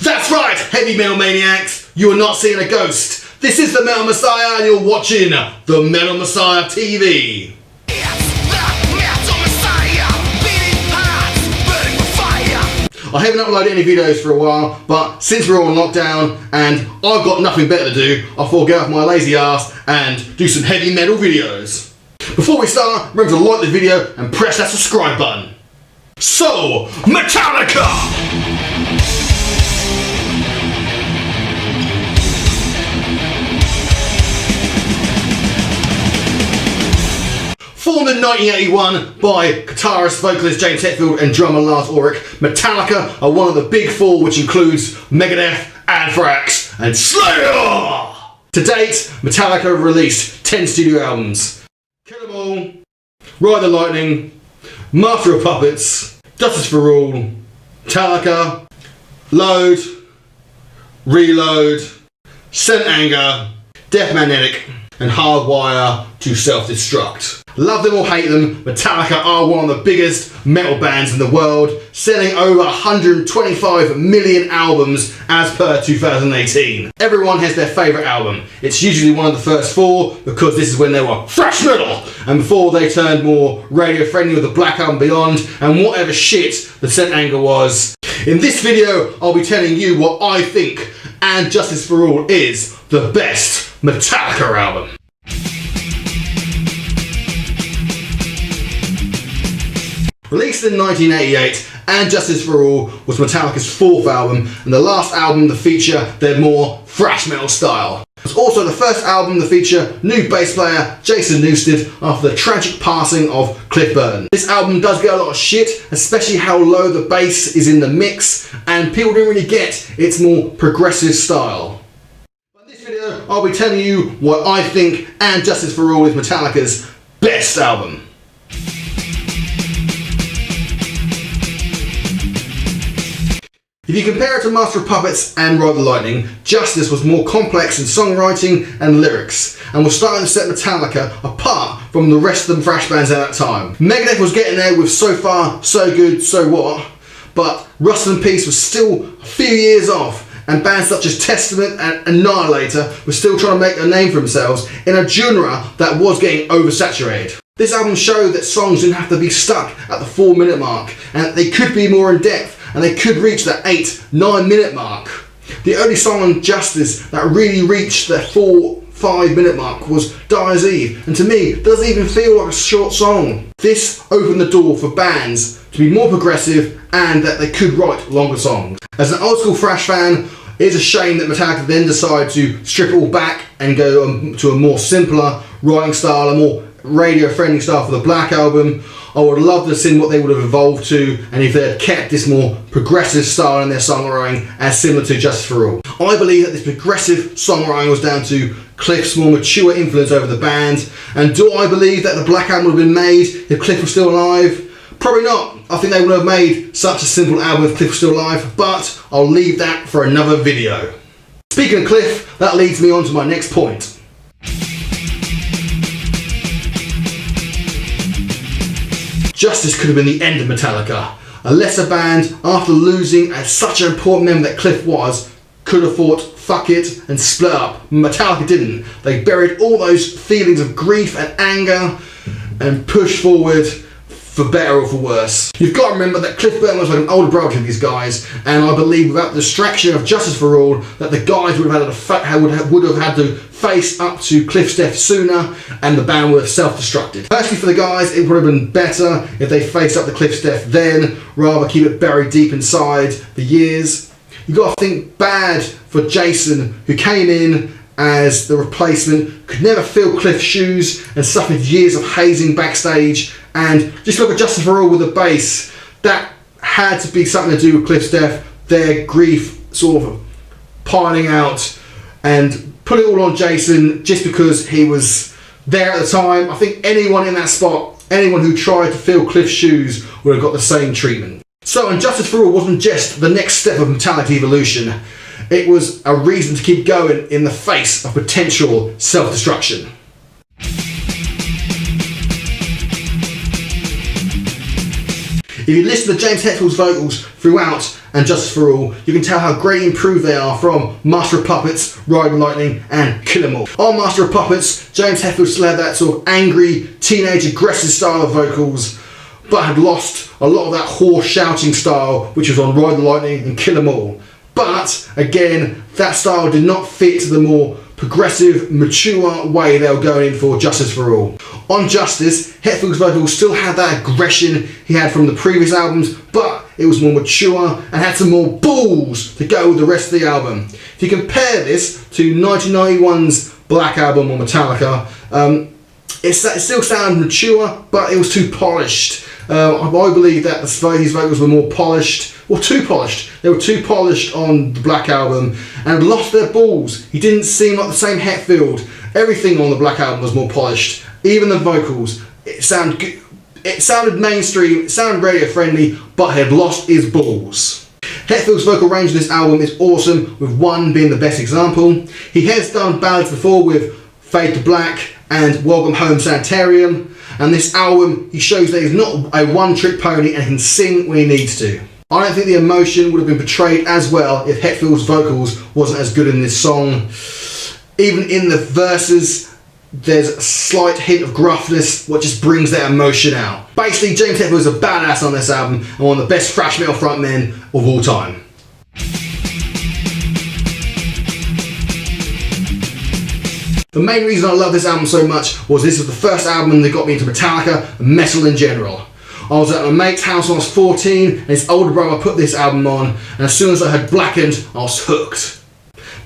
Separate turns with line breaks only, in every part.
That's right, heavy metal maniacs, you are not seeing a ghost. This is the Metal Messiah and you're watching the Metal Messiah TV. I haven't uploaded any videos for a while, but since we're all on lockdown and I've got nothing better to do, I thought I'd get off my lazy ass and do some heavy metal videos. Before we start, remember to like the video and press that subscribe button. So, Metallica! Formed in 1981 by guitarist, vocalist James Hetfield and drummer Lars Ulrich, Metallica are one of the big four, which includes Megadeth, Anthrax and Slayer! To date, Metallica have released 10 studio albums. Kill 'Em All, Ride the Lightning, Master of Puppets, Justice for All, Metallica, Load, Reload, Sent Anger, Death Magnetic and Hardwire to Self-Destruct. Love them or hate them, Metallica are one of the biggest metal bands in the world, selling over 125 million albums as per 2018. Everyone has their favourite album. It's usually one of the first four because this is when they were thrash metal and before they turned more radio friendly with the Black Album Beyond and whatever shit the Sent Anger was. In this video I'll be telling you what I think And Justice for All is the best Metallica album. Released in 1988, And Justice for All was Metallica's fourth album and the last album to feature their more thrash metal style. It was also the first album to feature new bass player Jason Newsted after the tragic passing of Cliff Burton. This album does get a lot of shit, especially how low the bass is in the mix and people don't really get its more progressive style. In this video I'll be telling you what I think And Justice for All is Metallica's best album. If you compare it to Master of Puppets and Ride the Lightning, Justice was more complex in songwriting and lyrics, and was starting to set Metallica apart from the rest of the thrash bands at that time. Megadeth was getting there with So Far, So Good, So What, but Rust in Peace was still a few years off, and bands such as Testament and Annihilator were still trying to make a name for themselves in a genre that was getting oversaturated. This album showed that songs didn't have to be stuck at the 4-minute mark, and that they could be more in depth, and they could reach the 8-9 minute mark. The only song on Justice that really reached the 4-5 minute mark was Dyer's Eve, and to me it doesn't even feel like a short song. This opened the door for bands to be more progressive and that they could write longer songs. As an old school thrash fan, it's a shame that Metallica then decided to strip it all back and go to a more simpler writing style, a more radio friendly style for the Black Album. I would love to have seen what they would have evolved to and if they had kept this more progressive style in their songwriting as similar to Justice for All. I believe that this progressive songwriting was down to Cliff's more mature influence over the band. And do I believe that the Black Album would have been made if Cliff was still alive? Probably not. I think they would have made such a simple album if Cliff was still alive, but I'll leave that for another video. Speaking of Cliff, that leads me on to my next point. Justice could have been the end of Metallica. A lesser band, after losing such an important member that Cliff was, could have thought, fuck it, and split up. Metallica didn't. They buried all those feelings of grief and anger and pushed forward for better or for worse. You've got to remember that Cliff Burton was like an older brother to these guys, and I believe without the distraction of Justice for All, that the guys would have had to face up to Cliff's death sooner, and the band would have self-destructed. Personally, for the guys, it would have been better if they faced up to Cliff's death then, rather keep it buried deep inside the years. You've got to think bad for Jason, who came in as the replacement, could never fill Cliff's shoes, and suffered years of hazing backstage. And just look at Justice for All with the bass. That had to be something to do with Cliff's death, their grief sort of piling out, and put it all on Jason just because he was there at the time. I think anyone in that spot, anyone who tried to fill Cliff's shoes would have got the same treatment. So, and Justice for All wasn't just the next step of Metallica evolution. It was a reason to keep going in the face of potential self-destruction. If you listen to James Hetfield's vocals throughout and Justice for All, you can tell how greatly improved they are from Master of Puppets, Ride the Lightning and Kill 'Em All. On Master of Puppets, James Hetfield still had that sort of angry, teenage, aggressive style of vocals, but had lost a lot of that hoarse shouting style which was on Ride the Lightning and Kill 'Em All. But again, that style did not fit the more progressive, mature way they were going in for Justice for All. On Justice, Hetfield's vocals still had that aggression he had from the previous albums, but it was more mature and had some more balls to go with the rest of the album. If you compare this to 1991's Black Album on Metallica, it still sounded mature, but it was too polished. I believe that his vocals were more polished, or too polished. They were too polished on the Black Album and lost their balls. He didn't seem like the same Hetfield. Everything on the Black Album was more polished, even the vocals. It sounded mainstream, it sounded radio friendly, but had lost his balls. Hetfield's vocal range in this album is awesome, with One being the best example. He has done ballads before with Fade to Black and Welcome Home Sanitarium, and this album he shows that he's not a one-trick pony and can sing when he needs to. I don't think the emotion would have been portrayed as well if Hetfield's vocals wasn't as good in this song. Even in the verses, there's a slight hint of gruffness, what just brings that emotion out. Basically, James Hetfield is a badass on this album and one of the best thrash metal frontmen of all time. The main reason I love this album so much was this was the first album that got me into Metallica and metal in general. I was at my mate's house when I was 14 and his older brother put this album on, and as soon as I heard Blackened, I was hooked.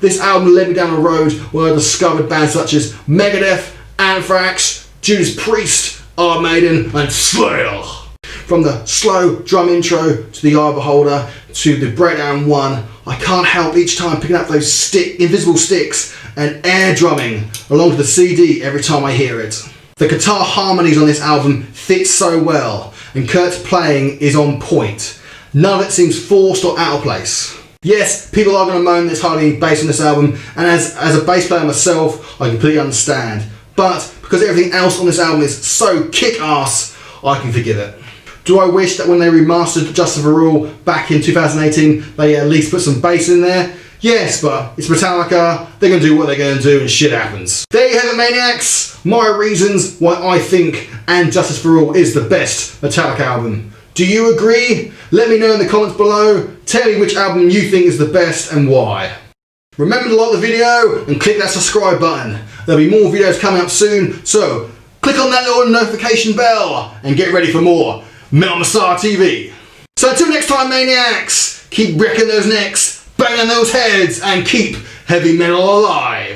This album led me down a road where I discovered bands such as Megadeth, Anthrax, Judas Priest, Iron Maiden and Slayer. From the slow drum intro to the Eye Beholder to the Breakdown 1, I can't help each time picking up those invisible sticks and air drumming along to the CD every time I hear it. The guitar harmonies on this album fit so well, and Kurt's playing is on point. None of it seems forced or out of place. Yes, people are going to moan there's hardly any bass on this album, and as a bass player myself, I completely understand. But because everything else on this album is so kick-ass, I can forgive it. Do I wish that when they remastered Justice for All back in 2018, they at least put some bass in there? Yes, but it's Metallica, they're going to do what they're going to do and shit happens. There you have it, maniacs! My reasons why I think And Justice for All is the best Metallica album. Do you agree? Let me know in the comments below. Tell me which album you think is the best and why. Remember to like the video and click that subscribe button. There'll be more videos coming up soon, so click on that little notification bell and get ready for more Metal Messiah TV. So until next time, maniacs, keep wrecking those necks, banging those heads, and keep heavy metal alive.